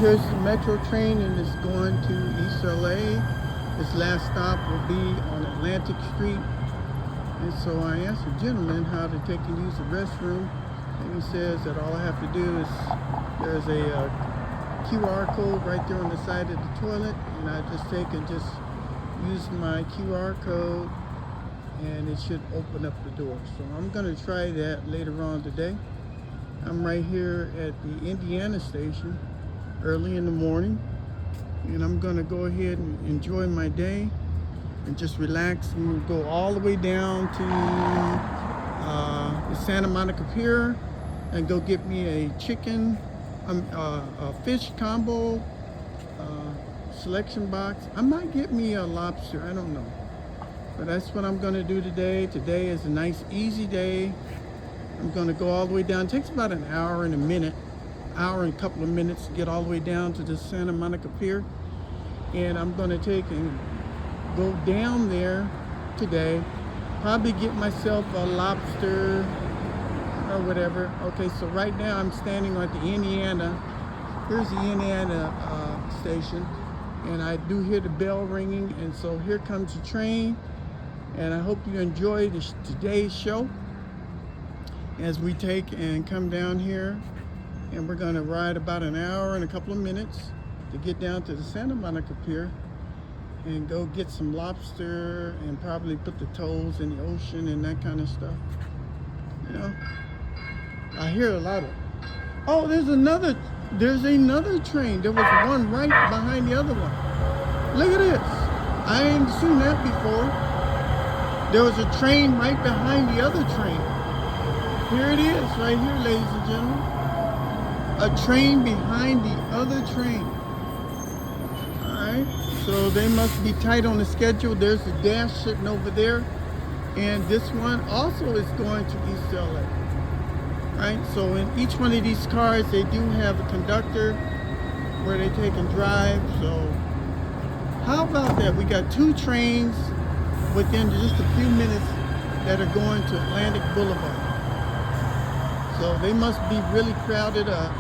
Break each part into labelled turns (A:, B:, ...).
A: here's the metro train, and it's going to East LA. Its last stop will be on Atlantic Street. And so I asked the gentleman how to take and use the restroom, and he says that all I have to do is, there's a QR code right there on the side of the toilet, and I just take and just use my QR code, and it should open up the door. So I'm going to try that later on today. I'm right here at the Indiana station early in the morning, and I'm going to go ahead and enjoy my day and just relax and go all the way down to the Santa Monica Pier and go get me a chicken, a fish combo, selection box. I might get me a lobster, I don't know. But that's what I'm gonna do today. Today is a nice, easy day. I'm gonna go all the way down. It takes about an hour and a couple of minutes to get all the way down to the Santa Monica Pier. And I'm gonna take and go down there today, probably get myself a lobster or whatever. Okay, so right now I'm standing at the Indiana. Here's the Indiana station, and I do hear the bell ringing, and so here comes the train. And I hope you enjoy today's show as we take and come down here, and we're gonna ride about an hour and a couple of minutes to get down to the Santa Monica Pier and go get some lobster and probably put the toes in the ocean and that kind of stuff. You know, I hear a lot of, oh, there's another train. There was one right behind the other one. Look at this. I ain't seen that before. There was a train right behind the other train. Here it is, right here, ladies and gentlemen. A train behind the other train. All right, so they must be tight on the schedule. There's the dash sitting over there. And this one also is going to East LA. Right, so in each one of these cars, they do have a conductor where they take and drive. So how about that? We got two trains within just a few minutes that are going to Atlantic Boulevard. So they must be really crowded up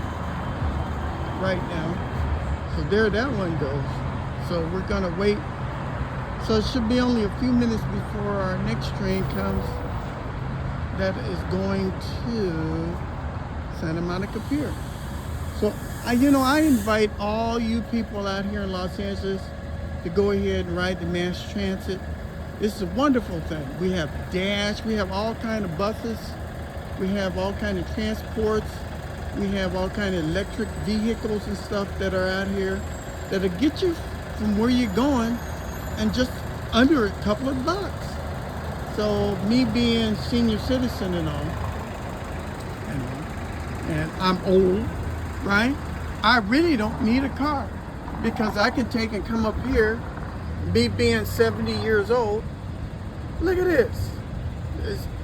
A: right now. So there that one goes. So we're gonna wait. So it should be only a few minutes before our next train comes that is going to Santa Monica Pier. So I invite all you people out here in Los Angeles to go ahead and ride the mass transit. It's a wonderful thing. We have Dash, we have all kind of buses, we have all kind of transports, we have all kind of electric vehicles and stuff that are out here that'll get you from where you're going and just under a couple of bucks. So me being senior citizen and all, and I'm old, right? I really don't need a car because I can take and come up here. Me being 70 years old, look at this.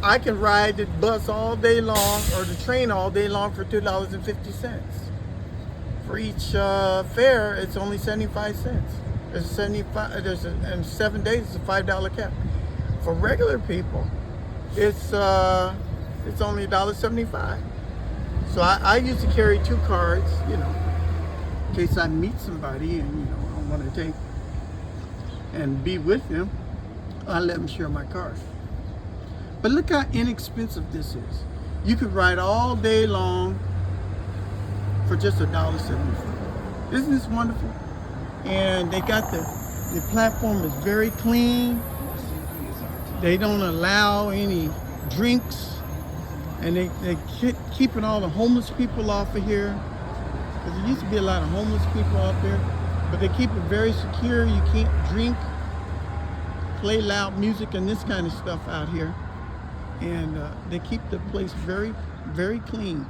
A: I can ride the bus all day long or the train all day long for $2.50. For each fare, it's only 75 cents. There's 75. In 7 days, it's a $5 cap. For regular people, it's only $1.75. So I used to carry two cards, in case I meet somebody and I want to take and be with them, I let them share my card. But look how inexpensive this is. You could ride all day long for just $1.75. Isn't this wonderful? And they got the platform is very clean. They don't allow any drinks, and they keeping all the homeless people off of here. Because there used to be a lot of homeless people out there. But they keep it very secure. You can't drink, play loud music and this kind of stuff out here. And they keep the place very, very clean.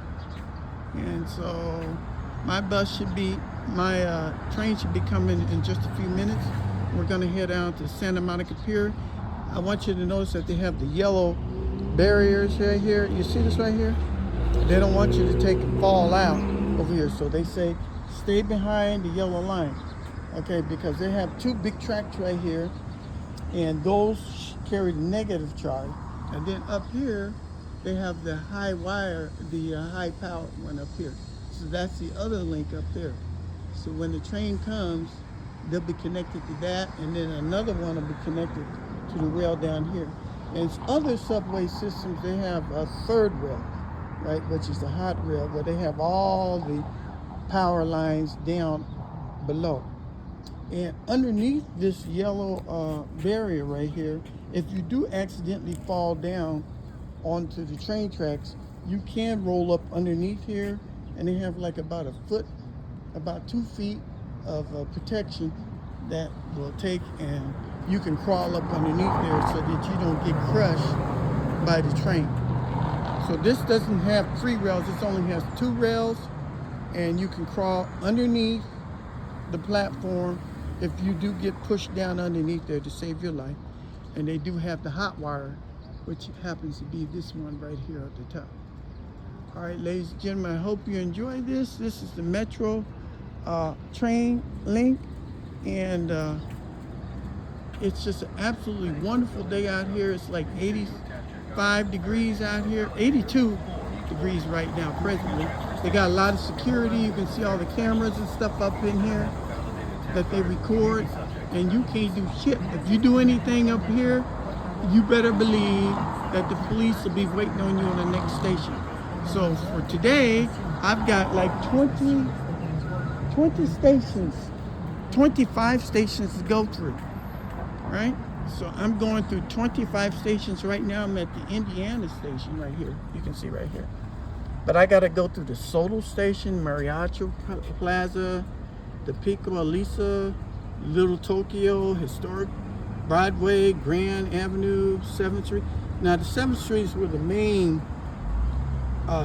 A: And so my train should be coming in just a few minutes. We're gonna head out to Santa Monica Pier. I want you to notice that they have the yellow barriers right here. You see this right here? They don't want you to fall out over here. So they say, stay behind the yellow line. Okay, because they have two big tracks right here, and those carry the negative charge. And then up here, they have the high wire, the high power one up here. So that's the other link up there. So when the train comes, they'll be connected to that, and then another one will be connected to the rail down here. And other subway systems, they have a third rail, right, which is the hot rail, where they have all the power lines down below. And underneath this yellow barrier right here, if you do accidentally fall down onto the train tracks, you can roll up underneath here, and they have like about a foot, about 2 feet of protection that will take, and you can crawl up underneath there so that you don't get crushed by the train. So this doesn't have 3 rails, this only has 2 rails, and you can crawl underneath the platform if you do get pushed down underneath there to save your life. And they do have the hot wire, which happens to be this one right here at the top. All right, ladies and gentlemen, I hope you enjoy this. This is the Metro train link, and it's just an absolutely wonderful day out here. It's like 85 degrees out here, 82 degrees right now presently. They got a lot of security. You can see all the cameras and stuff up in here that they record, and you can't do shit. If you do anything up here, you better believe that the police will be waiting on you on the next station. So for today, I've got like 20 stations, 25 stations to go through, right? So I'm going through 25 stations right now. I'm at the Indiana station right here. You can see right here. But I got to go through the Soto station, Mariachi Plaza, the Pico Elisa, Little Tokyo, Historic Broadway, Grand Avenue, 7th Street. Now the 7th Street is where the main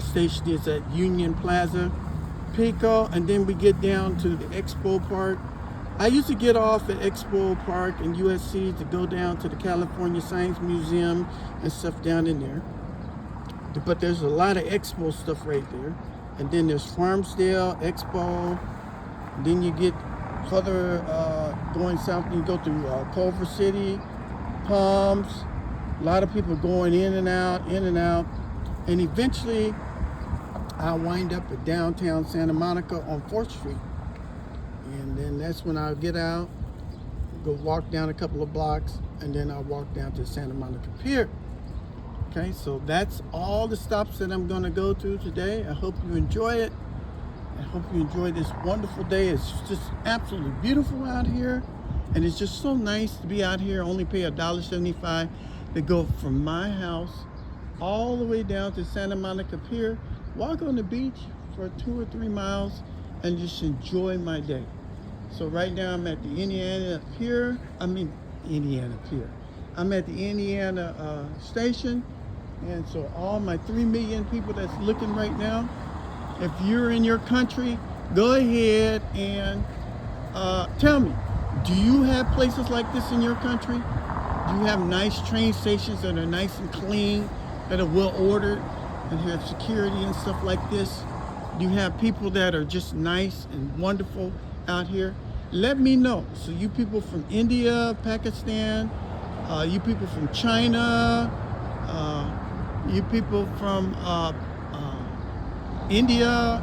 A: station is, at Union Plaza, Pico, and then we get down to the Expo Park. I used to get off at Expo Park and USC to go down to the California Science Museum and stuff down in there. But there's a lot of Expo stuff right there. And then there's Farmsdale, Expo. Then you get further going south, you go through Culver City, Palms. A lot of people going in and out. And eventually, I'll wind up at downtown Santa Monica on 4th Street. And then that's when I'll get out, go walk down a couple of blocks, and then I'll walk down to Santa Monica Pier. Okay, so that's all the stops that I'm gonna go to today. I hope you enjoy it. I hope you enjoy this wonderful day. It's just absolutely beautiful out here. And it's just so nice to be out here. Only pay $1.75 to go from my house all the way down to Santa Monica Pier, walk on the beach for 2 or 3 miles, and just enjoy my day. So right now I'm at the Indiana Pier. I'm at the Indiana station. And so all my 3 million people that's looking right now, if you're in your country, go ahead and tell me, do you have places like this in your country? Do you have nice train stations that are nice and clean, that are well ordered, and have security and stuff like this? Do you have people that are just nice and wonderful out here? Let me know. So you people from India, Pakistan, you people from China, you people from India,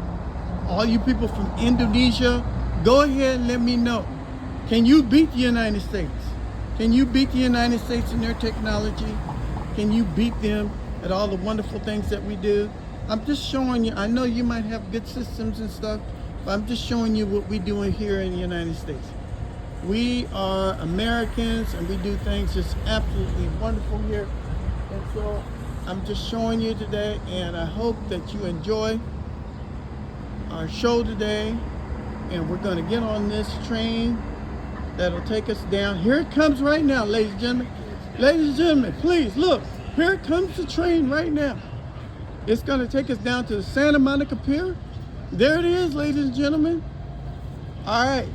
A: all you people from Indonesia, go ahead and let me know. Can you beat the United States? Can you beat the United States in their technology? Can you beat them at all the wonderful things that we do? I'm just showing you. I know you might have good systems and stuff, but I'm just showing you what we're doing here in the United States. We are Americans, and we do things just absolutely wonderful here. And so I'm just showing you today, and I hope that you enjoy our show today. And we're going to get on this train that'll take us down. Here it comes right now, ladies and gentlemen. Ladies and gentlemen, please look. Here comes the train right now. It's going to take us down to the Santa Monica Pier. There it is, ladies and gentlemen. All right.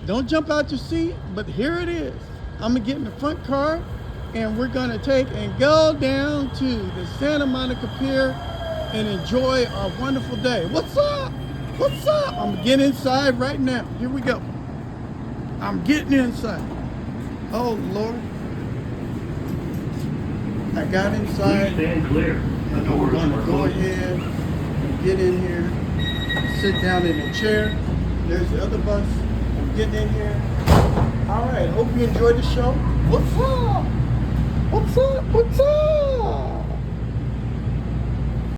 A: Don't jump out your seat, but here it is. I'm going to get in the front car, and we're going to take and go down to the Santa Monica Pier and enjoy our wonderful day. What's up? What's up? I'm going to get inside right now. Here we go. I'm getting inside. Oh, Lord. I got inside.
B: Please stand clear. The doors
A: I'm going
B: are
A: to go
B: closing.
A: ahead and get in here, sit down in a chair, There's the other bus. I'm getting in here. All right. Hope you enjoyed the show. What's up? What's up? What's up?